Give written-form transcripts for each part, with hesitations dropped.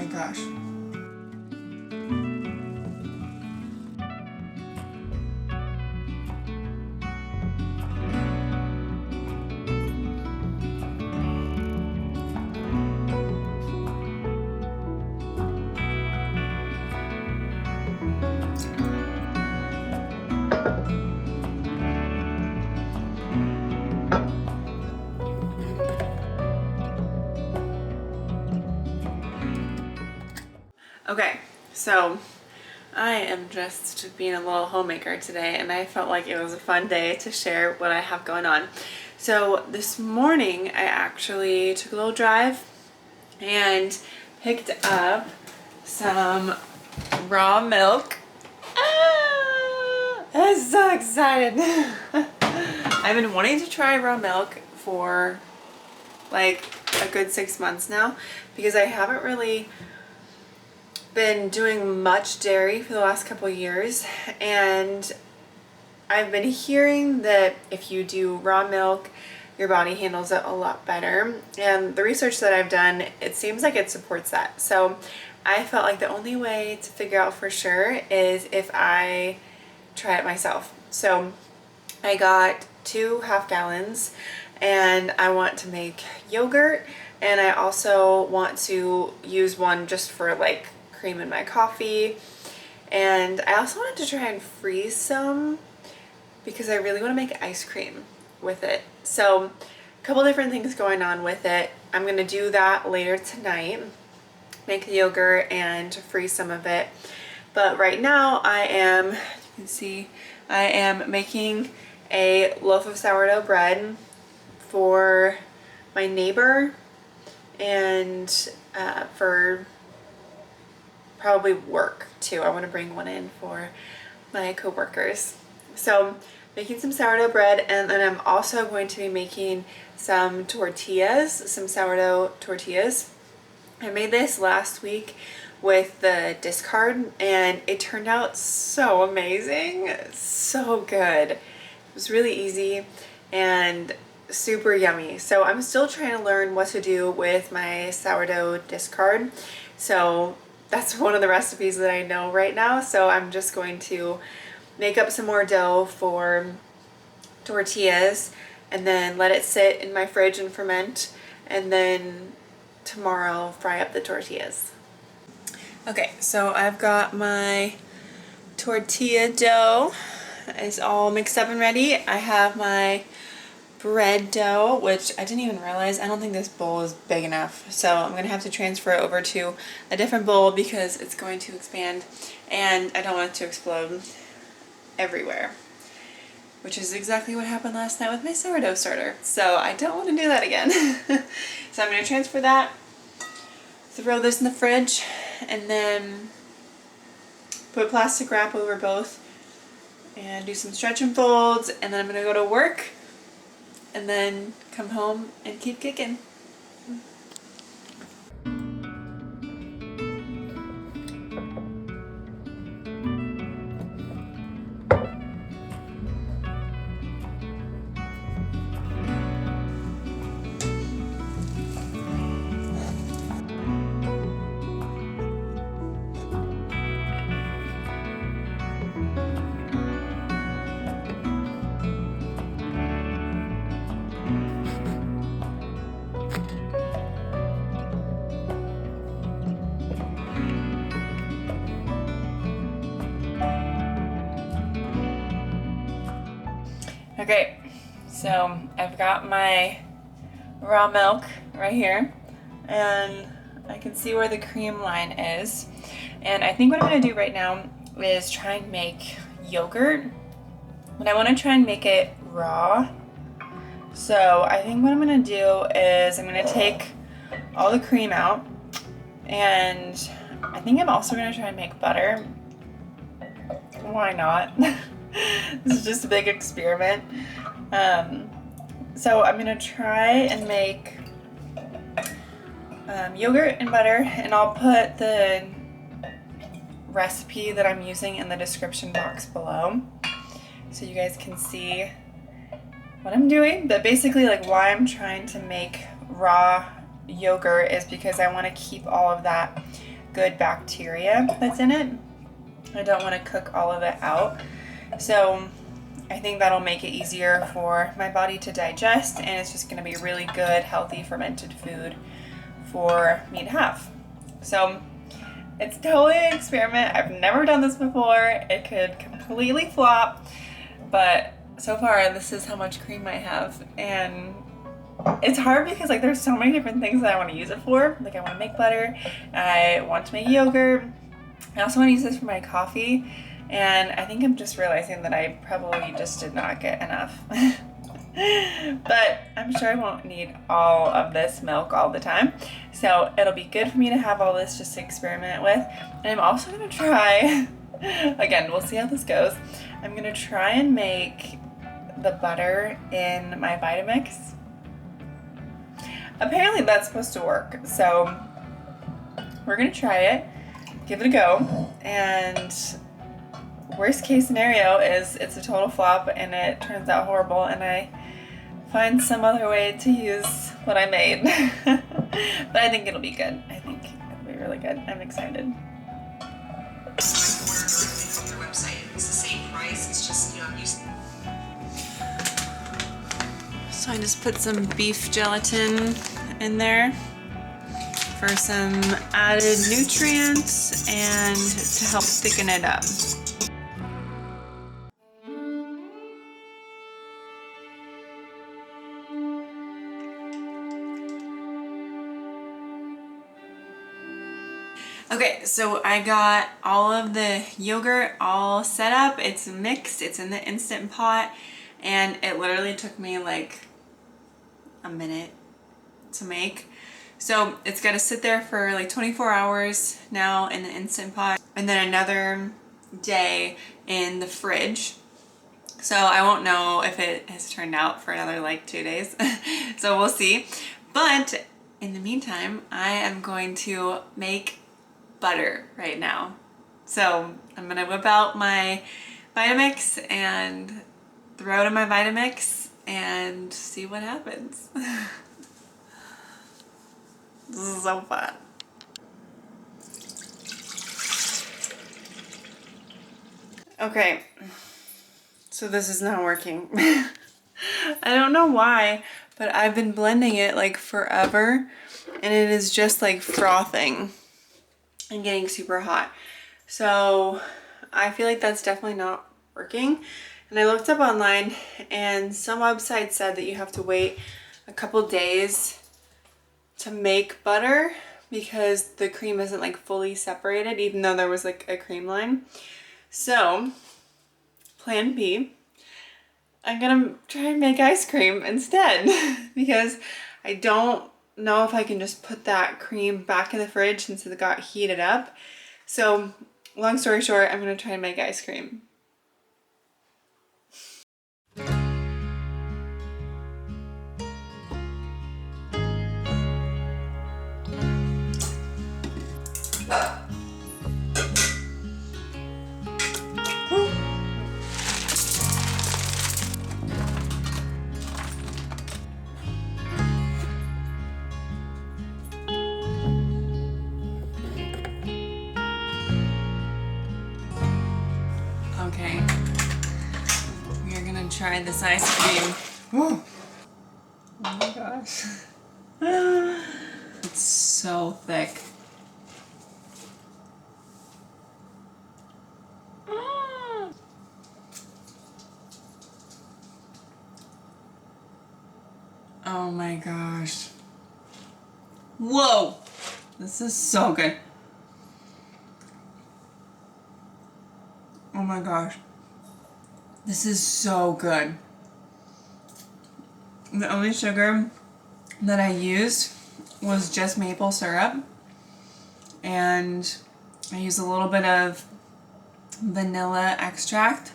gosh. Okay, so I am just being a little homemaker today, and I felt like it was a fun day to share what I have going on. So this morning I actually took a little drive and picked up some raw milk. I'm so excited. I've been wanting to try raw milk for like a good 6 months now because I haven't really been doing much dairy for the last couple of years, and I've been hearing that if you do raw milk, your body handles it a lot better, and the research that I've done, it seems like it supports that. So I felt like the only way to figure out for sure is if I try it myself. So I got 2 half gallons, and I want to make yogurt, and I also want to use one just for like cream in my coffee, and I also wanted to try and freeze some because I really want to make ice cream with it. So a couple different things going on with it. I'm going to do that later tonight, make the yogurt and freeze some of it. But right now I am, you can see, I am making a loaf of sourdough bread for my neighbor and for probably work too. I want to bring one in for my co-workers. So making some sourdough bread, and then I'm also going to be making some tortillas, some sourdough tortillas. I made this last week with the discard, and it turned out so amazing, so good. It was really easy and super yummy. So I'm still trying to learn what to do with my sourdough discard. So that's one of the recipes that I know right now. So I'm just going to make up some more dough for tortillas and then let it sit in my fridge and ferment, and then tomorrow fry up the tortillas. Okay, so I've got my tortilla dough. It's all mixed up and ready. I have my bread dough, which I didn't even realize. I don't think this bowl is big enough, so I'm gonna have to transfer it over to a different bowl because it's going to expand and I don't want it to explode everywhere, which is exactly what happened last night with my sourdough starter. So I don't want to do that again. So I'm going to transfer that, throw this in the fridge, and then put plastic wrap over both and do some stretch and folds, and then I'm going to go to work and then come home and keep kicking. Okay, so I've got my raw milk right here, and I can see where the cream line is. And I think what I'm going to do right now is try and make yogurt, but I want to try and make it raw. So I think what I'm going to do is I'm going to take all the cream out, and I think I'm also going to try and make butter. Why not? This is just a big experiment. So I'm gonna try and make yogurt and butter, and I'll put the recipe that I'm using in the description box below so you guys can see what I'm doing. But basically, like, why I'm trying to make raw yogurt is because I want to keep all of that good bacteria that's in it. I don't want to cook all of it out. So I think that'll make it easier for my body to digest, and it's just going to be really good, healthy, fermented food for me to have. So it's totally an experiment. I've never done this before. It could completely flop, but so far this is how much cream I have. And it's hard because like there's so many different things that I want to use it for. Like I want to make butter, I want to make yogurt, I also want to use this for my coffee, and I think I'm just realizing that I probably just did not get enough. But I'm sure I won't need all of this milk all the time, so it'll be good for me to have all this just to experiment with. And I'm also going to try, again, we'll see how this goes, I'm going to try and make the butter in my Vitamix. Apparently that's supposed to work, so we're going to try it, give it a go, and worst case scenario is it's a total flop and it turns out horrible and I find some other way to use what I made. But I think it'll be good. I think it'll be really good. I'm excited. Order directly from their website. It's the same price. It's just, you know, I'm using. So I just put some beef gelatin in there for some added nutrients and to help thicken it up. Okay, so I got all of the yogurt all set up. It's mixed, it's in the Instant Pot, and it literally took me like a minute to make. So it's got to sit there for like 24 hours now in the Instant Pot, and then another day in the fridge. So I won't know if it has turned out for another like 2 days. So we'll see. But in the meantime, I am going to make butter right now. So I'm gonna whip out my Vitamix and throw it in my Vitamix and see what happens. This is so fun. Okay, so this is not working. I don't know why, but I've been blending it like forever and it is just like frothing and getting super hot. So I feel like that's definitely not working. And I looked up online and some websites said that you have to wait a couple days to make butter because the cream isn't like fully separated, even though there was like a cream line. So plan B, I'm gonna try and make ice cream instead because I don't know if I can just put that cream back in the fridge since it got heated up. So long story short, I'm gonna try and make ice cream. Okay, we are gonna try this ice cream. Oh my gosh. It's so thick. Oh my gosh. Whoa! This is so good. Oh my gosh. This is so good. The only sugar that I used was just maple syrup, and I used a little bit of vanilla extract,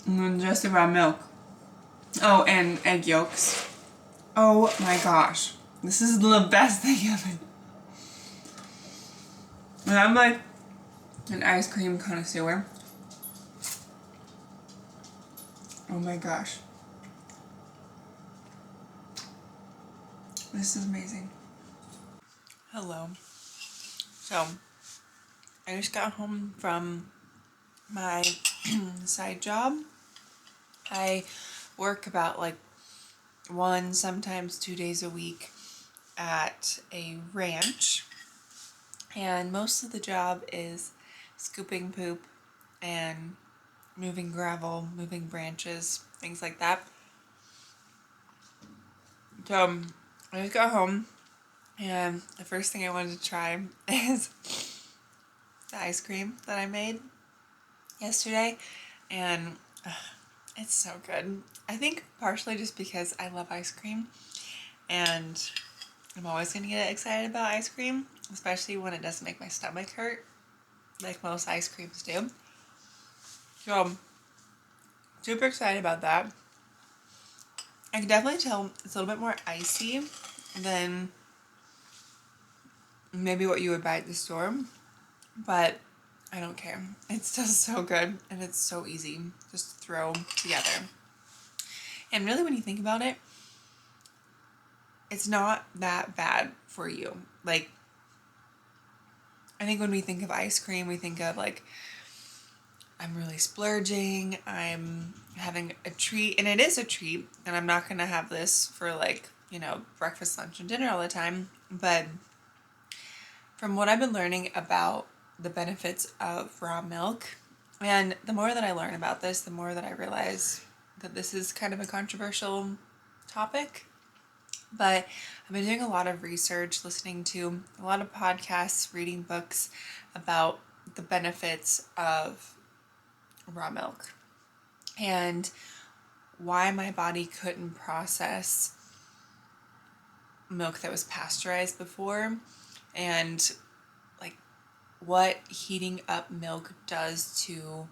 and then just the raw milk. Oh, and egg yolks. Oh my gosh. This is the best thing ever. And I'm like an ice cream connoisseur. Oh my gosh. This is amazing. Hello. So I just got home from my side job. I work about like 1, sometimes 2 days a week at a ranch, and most of the job is scooping poop and moving gravel, moving branches, things like that. So I just got home, and the first thing I wanted to try is the ice cream that I made yesterday, and it's so good. I think partially just because I love ice cream, and I'm always going to get excited about ice cream, especially when it doesn't make my stomach hurt, like most ice creams do. So I'm super excited about that. I can definitely tell it's a little bit more icy than maybe what you would buy at the store, but I don't care. It's still so good, and it's so easy just to throw together. And really, when you think about it, it's not that bad for you. Like, I think when we think of ice cream, we think of like, I'm really splurging, I'm having a treat, and it is a treat, and I'm not gonna have this for like, breakfast, lunch, and dinner all the time. But from what I've been learning about the benefits of raw milk, and the more that I learn about this, the more that I realize that this is kind of a controversial topic. But I've been doing a lot of research, listening to a lot of podcasts, reading books about the benefits of raw milk and why my body couldn't process milk that was pasteurized before, and like what heating up milk does to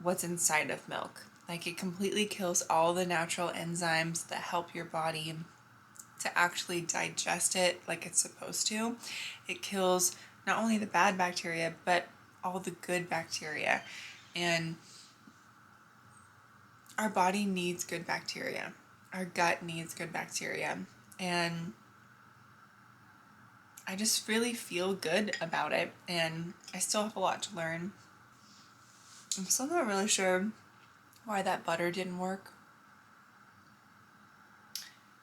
what's inside of milk. Like, it completely kills all the natural enzymes that help your body to actually digest it like it's supposed to. It kills not only the bad bacteria, but all the good bacteria. And our body needs good bacteria. Our gut needs good bacteria. And I just really feel good about it. And I still have a lot to learn. I'm still not really sure why that butter didn't work.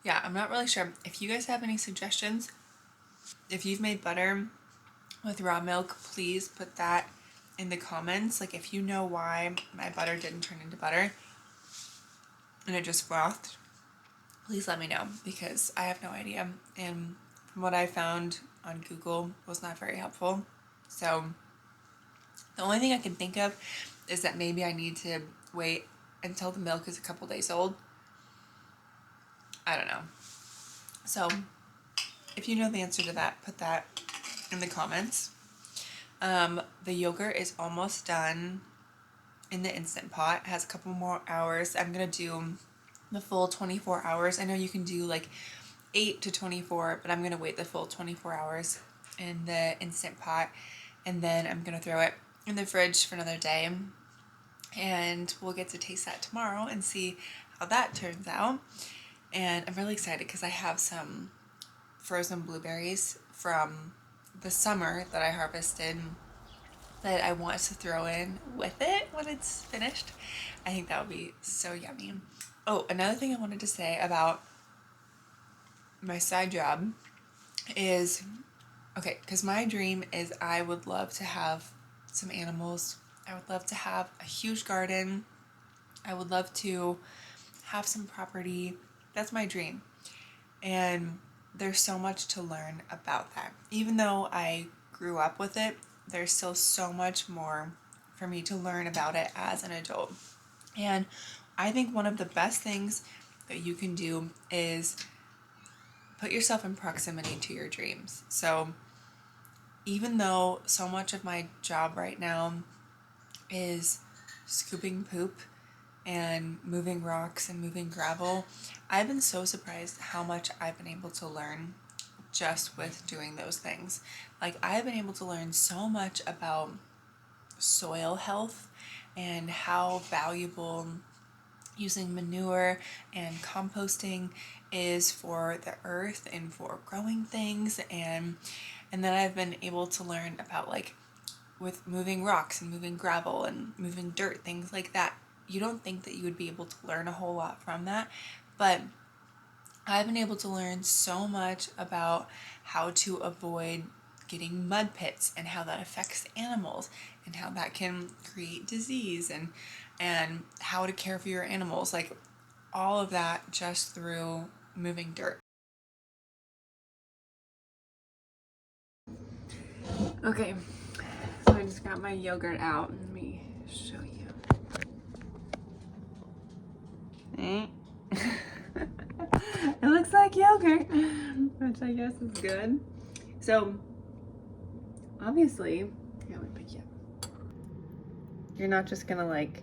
Yeah, I'm not really sure. If you guys have any suggestions, if you've made butter with raw milk, please put that in the comments. Like, if you know why my butter didn't turn into butter and it just frothed, please let me know, because I have no idea. And from what I found on Google, was not very helpful. So the only thing I can think of is that maybe I need to wait until the milk is a couple days old. I don't know. So if you know the answer to that, put that in the comments. The yogurt is almost done in the Instant Pot. It has a couple more hours. I'm going to do the full 24 hours. I know you can do like 8 to 24, but I'm going to wait the full 24 hours in the Instant Pot, and then I'm going to throw it in the fridge for another day, and we'll get to taste that tomorrow and see how that turns out. And I'm really excited because I have some frozen blueberries from the summer that I harvested that I want to throw in with it when it's finished. I think that would be so yummy. Oh, another thing I wanted to say about my side job is, okay, because my dream is I would love to have some animals. I would love to have a huge garden. I would love to have some property. That's my dream. And there's so much to learn about that. Even though I grew up with it, there's still so much more for me to learn about it as an adult. And I think one of the best things that you can do is put yourself in proximity to your dreams. So even though so much of my job right now is scooping poop and moving rocks and moving gravel, I've been so surprised how much I've been able to learn just with doing those things. Like, I've been able to learn so much about soil health and how valuable using manure and composting is for the earth and for growing things, and then I've been able to learn about like with moving rocks and moving gravel and moving dirt, things like that. You don't think that you would be able to learn a whole lot from that, but I've been able to learn so much about how to avoid getting mud pits and how that affects animals and how that can create disease and how to care for your animals, like all of that just through moving dirt. Okay, so I just got my yogurt out. Let me show you. It looks like yogurt, which I guess is good. So obviously, here, let me pick you up. You're not just gonna like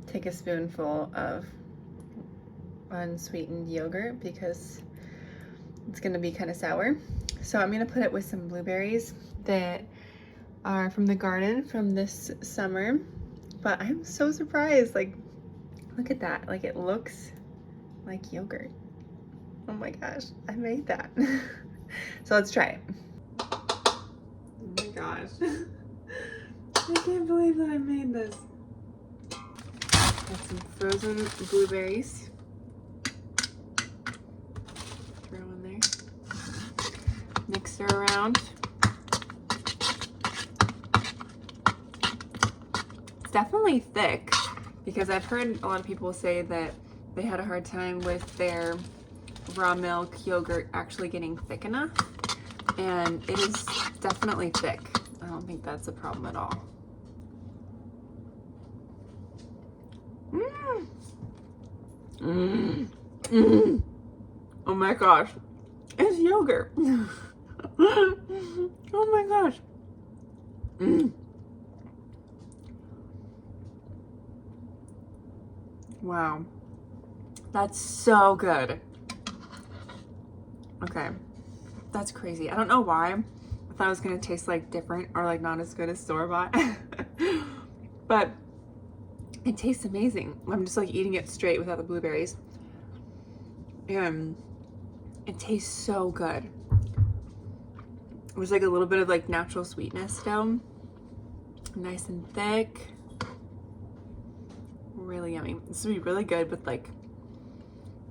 take a spoonful of unsweetened yogurt because it's gonna be kind of sour. So I'm gonna put it with some blueberries that are from the garden from this summer. But I'm so surprised, like, look at that. Like, it looks like yogurt. Oh my gosh, I made that. So let's try it. Oh my gosh. I can't believe that I made this. Got some frozen blueberries. Throw in there. Mix her around. It's definitely thick because I've heard a lot of people say that they had a hard time with their raw milk yogurt actually getting thick enough, and it is definitely thick. I don't think that's a problem at all. Oh my gosh, it's yogurt. Oh my gosh. Wow, that's so good. Okay, that's crazy. I don't know why. I thought it was gonna taste like different or like not as good as store-bought. But it tastes amazing. I'm just like eating it straight without the blueberries. And it tastes so good. There's like a little bit of like natural sweetness still. Nice and thick. Really yummy. This would be really good with like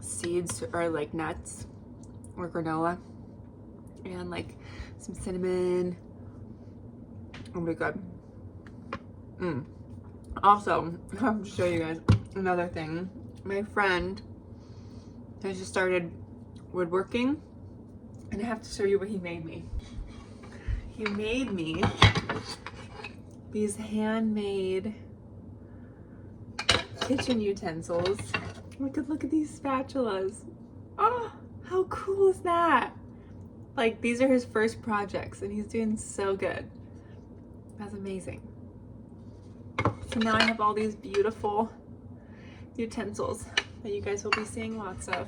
seeds or like nuts or granola and like some cinnamon. Oh my god. Also, I have to show you guys another thing. My friend has just started woodworking, and I have to show you what he made me. He made me these handmade kitchen utensils. Look at these spatulas. Oh, how cool is that? Like, these are his first projects and he's doing so good. That's amazing. So now I have all these beautiful utensils that you guys will be seeing lots of.